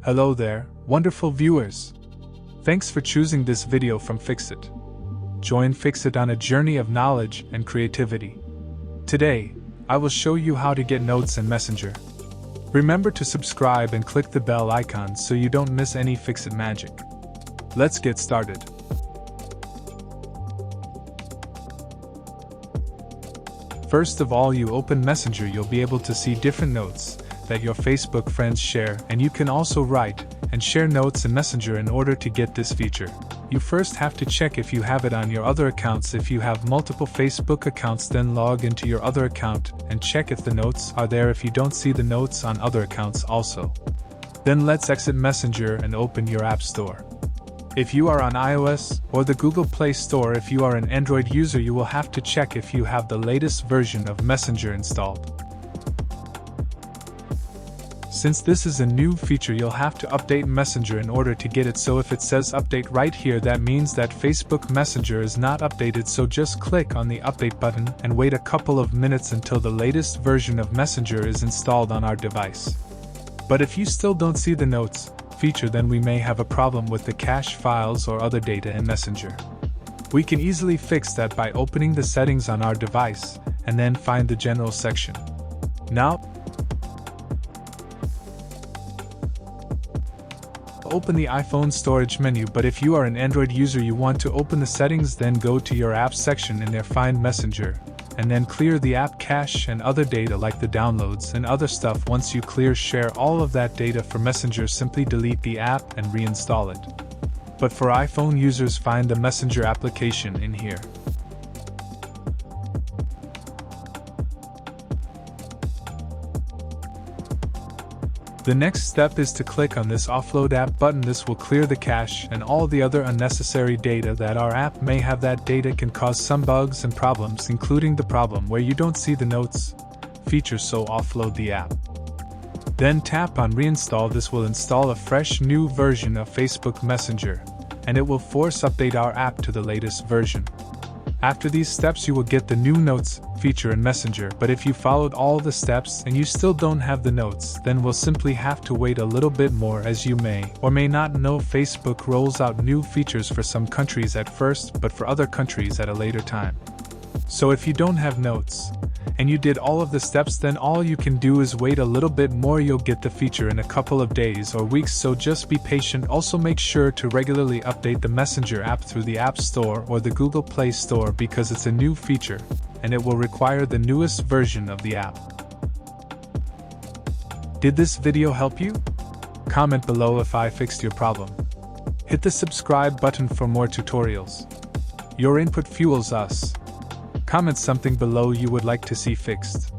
Hello there, wonderful viewers. Thanks for choosing this video from Fixit. Join Fixit on a journey of knowledge and creativity. Today, I will show you how to get notes in Messenger. Remember to subscribe and click the bell icon so you don't miss any Fixit magic. Let's get started. First of all, you open Messenger, you'll be able to see different notes that your Facebook friends share, and you can also write and share notes in Messenger. In order to get this feature, you first have to check if you have it on your other accounts. If you have multiple Facebook accounts, then log into your other account and check if the notes are there. If you don't see the notes on other accounts also, then let's exit Messenger and open your App Store. If you are on iOS or the Google Play Store, if you are an Android user, you will have to check if you have the latest version of Messenger installed. Since this is a new feature, you'll have to update Messenger in order to get it. So if it says update right here, that means that Facebook Messenger is not updated. So just click on the update button and wait a couple of minutes until the latest version of Messenger is installed on our device. But if you still don't see the notes feature, then we may have a problem with the cache files or other data in Messenger. We can easily fix that by opening the settings on our device and then find the general section. Now, open the iPhone storage menu, but if you are an Android user, you want to open the settings, then go to your apps section and there find Messenger, and then clear the app cache and other data like the downloads and other stuff. Once you share all of that data for Messenger, simply delete the app and reinstall it. But for iPhone users, find the Messenger application in here. The next step is to click on this offload app button. This will clear the cache and all the other unnecessary data that our app may have. That data can cause some bugs and problems, including the problem where you don't see the notes feature, so offload the app. Then tap on reinstall. This will install a fresh new version of Facebook Messenger, and it will force update our app to the latest version. After these steps, you will get the new notes feature in Messenger. But if you followed all the steps and you still don't have the notes, then we'll simply have to wait a little bit more. As you may or may not know, Facebook rolls out new features for some countries at first, but for other countries at a later time. So if you don't have notes and you did all of the steps, then all you can do is wait a little bit more. You'll get the feature in a couple of days or weeks, so just be patient. Also make sure to regularly update the Messenger app through the App Store or the Google Play Store, because it's a new feature and it will require the newest version of the app. Did this video help you? Comment below if I fixed your problem. Hit the subscribe button for more tutorials. Your input fuels us. Comment something below you would like to see fixed.